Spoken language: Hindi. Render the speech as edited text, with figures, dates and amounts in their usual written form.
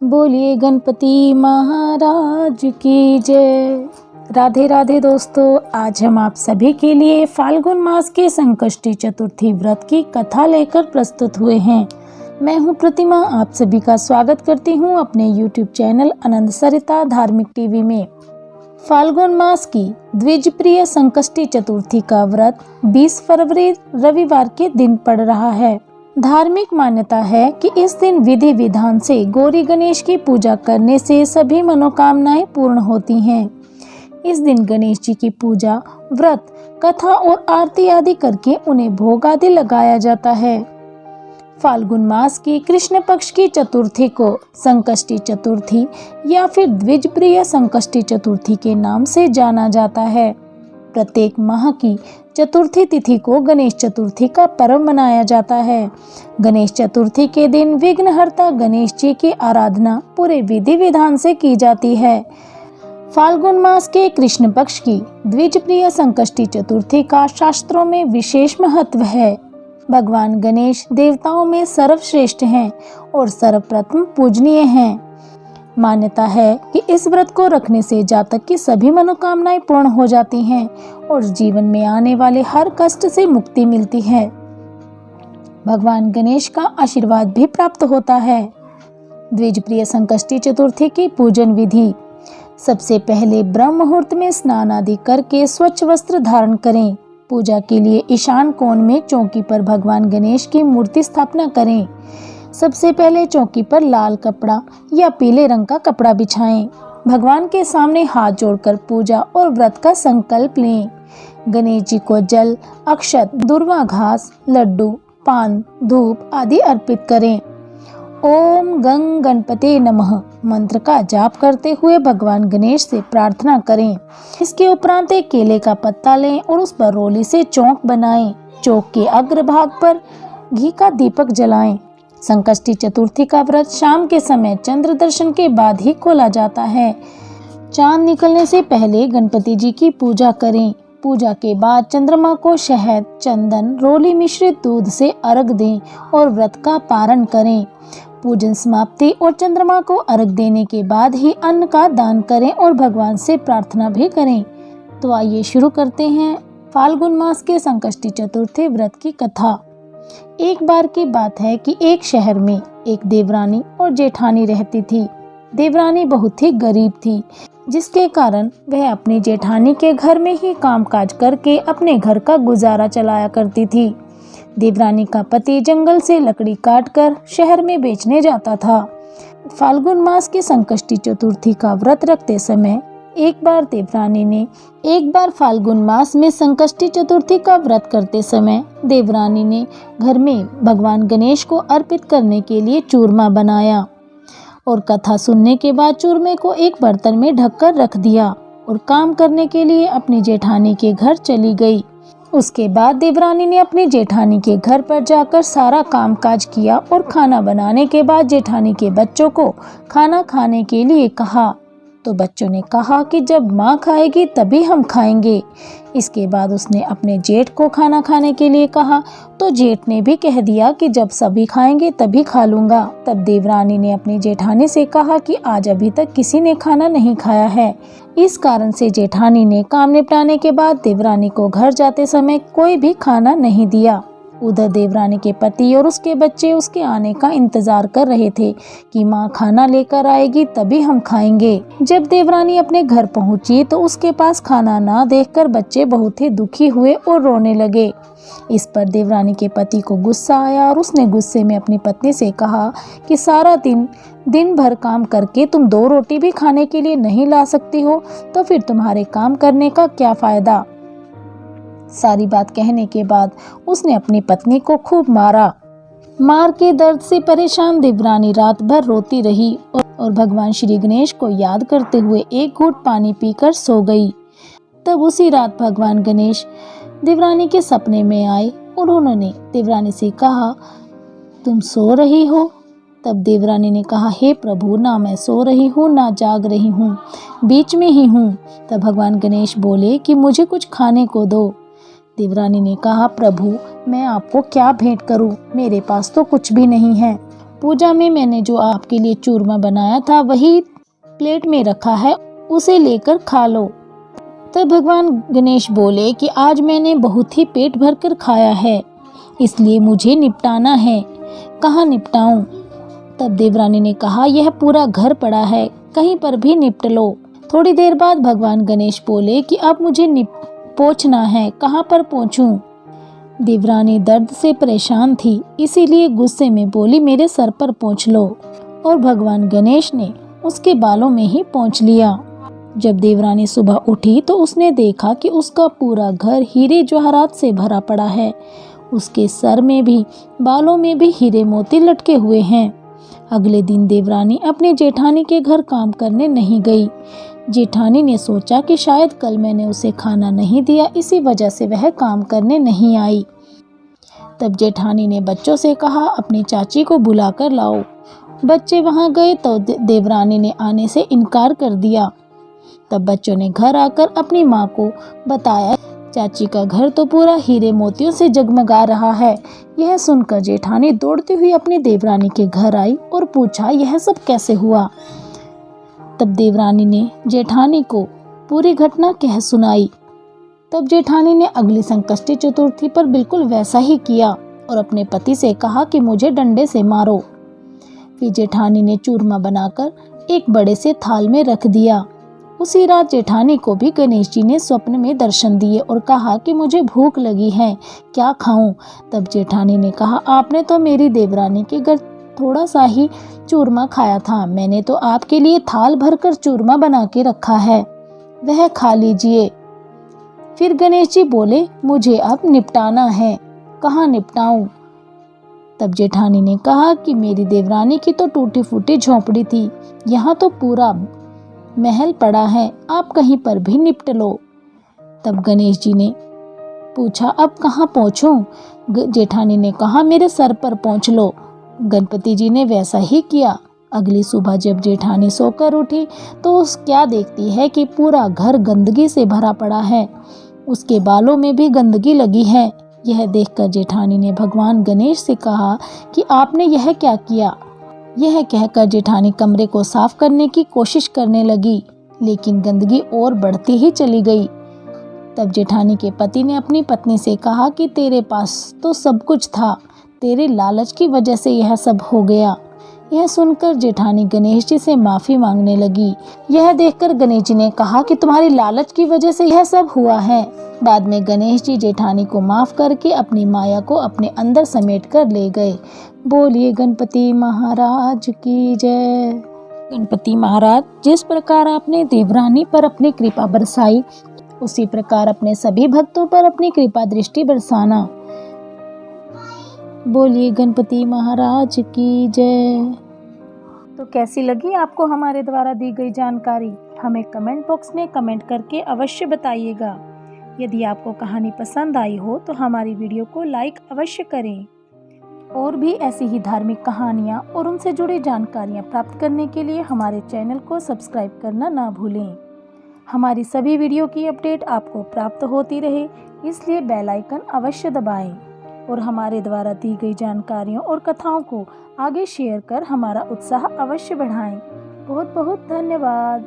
बोलिए गणपति महाराज की जय। राधे राधे दोस्तों, आज हम आप सभी के लिए फाल्गुन मास के संकष्टी चतुर्थी व्रत की कथा लेकर प्रस्तुत हुए हैं। मैं हूं प्रतिमा, आप सभी का स्वागत करती हूं अपने YouTube चैनल आनंद सरिता धार्मिक टीवी में। फाल्गुन मास की द्विजप्रिय संकष्टी चतुर्थी का व्रत 20 फरवरी रविवार के दिन पड़ रहा है। धार्मिक मान्यता है कि इस दिन विधि विधान से गौरी गणेश की पूजा करने से सभी मनोकामनाएं पूर्ण होती हैं। इस दिन गणेश जी की पूजा, व्रत, कथा और आरती आदि करके उन्हें भोग आदि लगाया जाता है। फाल्गुन मास की कृष्ण पक्ष की चतुर्थी को संकष्टी चतुर्थी या फिर द्विजप्रिय संकष्टी चतुर्थी के नाम से जाना जाता है। प्रत्येक माह की चतुर्थी तिथि को गणेश चतुर्थी का पर्व मनाया जाता है। गणेश चतुर्थी के दिन विघ्नहर्ता गणेश जी की आराधना पूरे विधि विधान से की जाती है। फाल्गुन मास के कृष्ण पक्ष की द्विजप्रिय संकष्टी चतुर्थी का शास्त्रों में विशेष महत्व है। भगवान गणेश देवताओं में सर्वश्रेष्ठ हैं और सर्वप्रथम पूजनीय हैं। मान्यता है कि इस व्रत को रखने से जातक की सभी मनोकामनाएं पूर्ण हो जाती हैं और जीवन में आने वाले हर कष्ट से मुक्ति मिलती है। भगवान गणेश का आशीर्वाद भी प्राप्त होता है। द्विजप्रिय संकष्टी चतुर्थी की पूजन विधि: सबसे पहले ब्रह्म मुहूर्त में स्नान आदि करके स्वच्छ वस्त्र धारण करें। पूजा के लिए ईशान कोण में चौकी पर भगवान गणेश की मूर्ति स्थापना करें। सबसे पहले चौकी पर लाल कपड़ा या पीले रंग का कपड़ा बिछाएं। भगवान के सामने हाथ जोड़कर पूजा और व्रत का संकल्प लें। गणेश जी को जल, अक्षत, दुर्वा घास, लड्डू, पान, धूप आदि अर्पित करें। ओम गंग गणपते नमः मंत्र का जाप करते हुए भगवान गणेश से प्रार्थना करें। इसके उपरांत एक केले का पत्ता लें और उस पर रोली से चौक बनाएं। चौक के अग्रभाग पर घी का दीपक जलाएं। संकष्टी चतुर्थी का व्रत शाम के समय चंद्र दर्शन के बाद ही खोला जाता है। चांद निकलने से पहले गणपति जी की पूजा करें। पूजा के बाद चंद्रमा को शहद, चंदन, रोली मिश्रित दूध से अर्घ दें और व्रत का पारण करें। पूजन समाप्ति और चंद्रमा को अर्घ देने के बाद ही अन्न का दान करें और भगवान से प्रार्थना भी करें। तो आइए शुरू करते हैं फाल्गुन मास के संकष्टी चतुर्थी व्रत की कथा। एक बार की बात है कि एक शहर में एक देवरानी और जेठानी रहती थी। देवरानी बहुत ही गरीब थी, जिसके कारण वह अपनी जेठानी के घर में ही कामकाज करके अपने घर का गुजारा चलाया करती थी। देवरानी का पति जंगल से लकड़ी काटकर शहर में बेचने जाता था। फाल्गुन मास की संकष्टी चतुर्थी का व्रत रखते समय एक बार फाल्गुन मास में संकष्टी चतुर्थी का व्रत करते समय देवरानी ने घर में भगवान गणेश को अर्पित करने के लिए चूरमा बनाया और कथा सुनने के बाद चूरमे को एक बर्तन में ढककर रख दिया और काम करने के लिए अपनी जेठानी के घर चली गई। उसके बाद देवरानी ने अपनी जेठानी के घर पर जाकर सारा कामकाज किया और खाना बनाने के बाद जेठानी के बच्चों को खाना खाने के लिए कहा। तो बच्चों ने कहा कि जब माँ खाएगी तभी हम खाएंगे। इसके बाद उसने अपने जेठ को खाना खाने के लिए कहा, तो जेठ ने भी कह दिया कि जब सभी खाएंगे तभी खा लूंगा। तब देवरानी ने अपनी जेठानी से कहा कि आज अभी तक किसी ने खाना नहीं खाया है। इस कारण से जेठानी ने काम निपटाने के बाद देवरानी को घर जाते समय कोई भी खाना नहीं दिया। उधर देवरानी के पति और उसके बच्चे उसके आने का इंतजार कर रहे थे कि माँ खाना लेकर आएगी तभी हम खाएंगे। जब देवरानी अपने घर पहुंची तो उसके पास खाना ना देखकर बच्चे बहुत ही दुखी हुए और रोने लगे। इस पर देवरानी के पति को गुस्सा आया और उसने गुस्से में अपनी पत्नी से कहा कि सारा दिन भर काम करके तुम 2 रोटी भी खाने के लिए नहीं ला सकती हो, तो फिर तुम्हारे काम करने का क्या फायदा। सारी बात कहने के बाद उसने अपनी पत्नी को खूब मारा। मार के दर्द से परेशान देवरानी रात भर रोती रही और भगवान श्री गणेश को याद करते हुए एक घूंट पानी पीकर सो गई। तब उसी रात भगवान गणेश देवरानी के सपने में आए और उन्होंने देवरानी से कहा, तुम सो रही हो? तब देवरानी ने कहा, हे प्रभु, ना मैं सो रही हूँ ना जाग रही हूँ, बीच में ही हूँ। तब भगवान गणेश बोले कि मुझे कुछ खाने को दो। देवरानी ने कहा, प्रभु, मैं आपको क्या भेंट करूं, मेरे पास तो कुछ भी नहीं है। पूजा में मैंने जो आपके लिए चूरमा बनाया था वही प्लेट में रखा है, उसे लेकर खा लो। तब भगवान गणेश बोले कि आज मैंने बहुत ही पेट भरकर खाया है, इसलिए मुझे निपटाना है। कहाँ निपटाऊं? तब देवरानी ने कहा, यह पूरा घर पड़ा है, कहीं पर भी निपट लो। थोड़ी देर बाद भगवान गणेश बोले कि अब मुझे पोंछना है, कहाँ पर पोंछूं? देवरानी दर्द से परेशान थी, इसीलिए गुस्से में बोली, मेरे सर पर पोंछ लो। और भगवान गणेश ने उसके बालों में ही पोंछ लिया। जब देवरानी सुबह उठी तो उसने देखा कि उसका पूरा घर हीरे जवाहरात से भरा पड़ा है। उसके सर में भी, बालों में भी हीरे मोती लटके हुए हैं। अगले दिन देवरानी अपने जेठानी के घर काम करने नहीं गई। जेठानी ने सोचा कि शायद कल मैंने उसे खाना नहीं दिया, इसी वजह से वह काम करने नहीं आई। तब जेठानी ने बच्चों से कहा, अपनी चाची को बुला कर लाओ। बच्चे वहां गए तो देवरानी ने आने से इनकार कर दिया। तब बच्चों ने घर आकर अपनी माँ को बताया, चाची का घर तो पूरा हीरे मोतियों से जगमगा रहा है। यह सुनकर जेठानी दौड़ती हुई अपनी देवरानी के घर आई और पूछा, यह सब कैसे हुआ? तब देवरानी ने जेठानी को पूरी घटना कह सुनाई। तब जेठानी ने अगली संकष्टी चतुर्थी पर बिल्कुल वैसा ही किया और अपने पति से कहा कि मुझे डंडे से मारो। फिर जेठानी ने चूरमा बनाकर एक बड़े से थाल में रख दिया। उसी रात जेठानी को भी गणेश जी ने स्वप्न में दर्शन दिए और कहा कि मुझे भूख लगी है, क्या खाऊं? तब जेठानी ने कहा, आपने तो मेरी देवरानी के घर थोड़ा सा ही चूरमा खाया था, मैंने तो आपके लिए थाल भरकर चूरमा बना के रखा है, वह खा लीजिए। फिर गणेश जी बोले, मुझे अब निपटाना है, कहाँ निपटाऊं? तब जेठानी ने कहा कि मेरी देवरानी की तो टूटी फूटी झोंपड़ी थी, यहाँ तो पूरा महल पड़ा है, आप कहीं पर भी निपट लो। तब गणेश जी ने पूछा, अब कहाँ पहुँचूं? जेठानी ने कहा, मेरे सर पर पहुँच लो। गणपति जी ने वैसा ही किया। अगली सुबह जब जेठानी सोकर उठी तो उस क्या देखती है कि पूरा घर गंदगी से भरा पड़ा है, उसके बालों में भी गंदगी लगी है। यह देखकर जेठानी ने भगवान गणेश से कहा कि आपने यह क्या किया? यह कहकर जेठानी कमरे को साफ करने की कोशिश करने लगी, लेकिन गंदगी और बढ़ती ही चली गई। तब जेठानी के पति ने अपनी पत्नी से कहा कि तेरे पास तो सब कुछ था, तेरे लालच की वजह से यह सब हो गया। यह सुनकर जेठानी गणेश जी से माफी मांगने लगी। यह देखकर गणेश जी ने कहा कि तुम्हारी लालच की वजह से यह सब हुआ है। बाद में गणेश जी जेठानी को माफ करके अपनी माया को अपने अंदर समेट कर ले गए। बोलिए गणपति महाराज की जय। गणपति महाराज, जिस प्रकार आपने देवरानी पर अपनी कृपा बरसाई, उसी प्रकार अपने सभी भक्तों पर अपनी कृपा दृष्टि बरसाना। बोलिए गणपति महाराज की जय। तो कैसी लगी आपको हमारे द्वारा दी गई जानकारी? हमें कमेंट बॉक्स में कमेंट करके अवश्य बताइएगा। यदि आपको कहानी पसंद आई हो तो हमारी वीडियो को लाइक अवश्य करें। और भी ऐसी ही धार्मिक कहानियाँ और उनसे जुड़ी जानकारियाँ प्राप्त करने के लिए हमारे चैनल को सब्सक्राइब करना ना भूलें। हमारी सभी वीडियो की अपडेट आपको प्राप्त होती रहे, इसलिए बेल आइकन अवश्य दबाएं और हमारे द्वारा दी गई जानकारियों और कथाओं को आगे शेयर कर हमारा उत्साह अवश्य बढ़ाएं। बहुत बहुत धन्यवाद।